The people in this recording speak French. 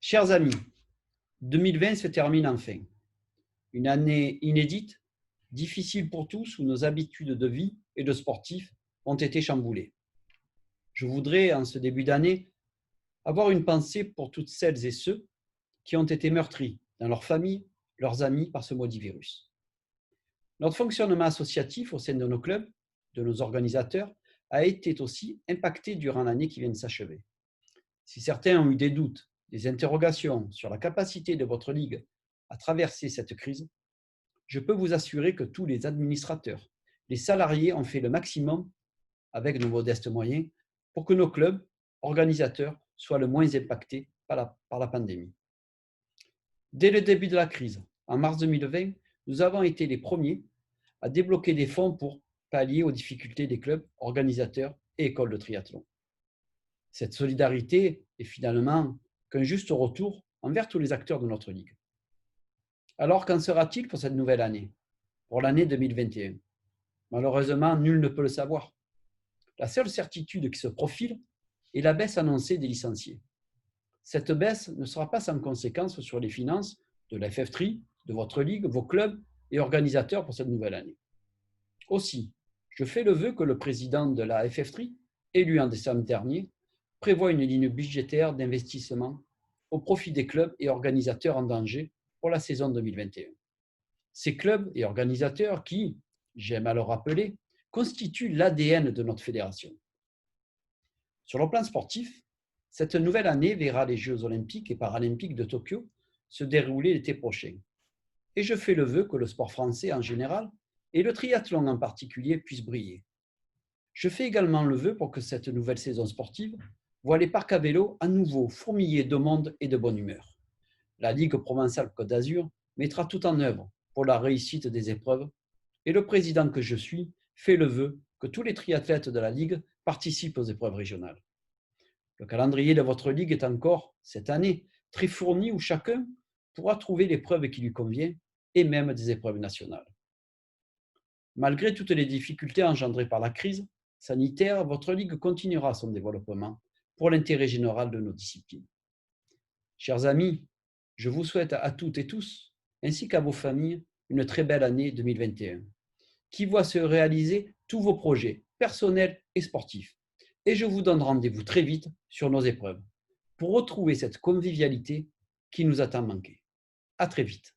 Chers amis, 2020 se termine enfin. Une année inédite, difficile pour tous, où nos habitudes de vie et de sportifs ont été chamboulées. Je voudrais, en ce début d'année, avoir une pensée pour toutes celles et ceux qui ont été meurtris dans leur famille, leurs amis par ce maudit virus. Notre fonctionnement associatif au sein de nos clubs, de nos organisateurs, a été aussi impacté durant l'année qui vient de s'achever. Si certains ont eu des doutes, des interrogations sur la capacité de votre ligue à traverser cette crise, je peux vous assurer que tous les administrateurs, les salariés ont fait le maximum, avec nos modestes moyens, pour que nos clubs, organisateurs, soient le moins impactés par la pandémie. Dès le début de la crise, en mars 2020, nous avons été les premiers à débloquer des fonds pour pallier aux difficultés des clubs, organisateurs et écoles de triathlon. Cette solidarité est finalement qu'un juste retour envers tous les acteurs de notre ligue. Alors, qu'en sera-t-il pour cette nouvelle année, pour l'année 2021? Malheureusement, nul ne peut le savoir. La seule certitude qui se profile est la baisse annoncée des licenciés. Cette baisse ne sera pas sans conséquence sur les finances de la FF3, de votre ligue, vos clubs et organisateurs pour cette nouvelle année. Aussi, je fais le vœu que le président de la FF3, élu en décembre dernier, prévoit une ligne budgétaire d'investissement au profit des clubs et organisateurs en danger pour la saison 2021. Ces clubs et organisateurs qui, j'aime à le rappeler, constituent l'ADN de notre fédération. Sur le plan sportif, cette nouvelle année verra les Jeux olympiques et paralympiques de Tokyo se dérouler l'été prochain. Et je fais le vœu que le sport français en général et le triathlon en particulier puissent briller. Je fais également le vœu pour que cette nouvelle saison sportive voit les parcs à vélo à nouveau fourmiller de monde et de bonne humeur. La Ligue Provençale-Côte d'Azur mettra tout en œuvre pour la réussite des épreuves et le président que je suis fait le vœu que tous les triathlètes de la Ligue participent aux épreuves régionales. Le calendrier de votre Ligue est encore, cette année, très fourni où chacun pourra trouver l'épreuve qui lui convient et même des épreuves nationales. Malgré toutes les difficultés engendrées par la crise sanitaire, votre Ligue continuera son développement pour l'intérêt général de nos disciplines. Chers amis, je vous souhaite à toutes et tous, ainsi qu'à vos familles, une très belle année 2021, qui voit se réaliser tous vos projets personnels et sportifs. Et je vous donne rendez-vous très vite sur nos épreuves pour retrouver cette convivialité qui nous a tant manqué. À très vite.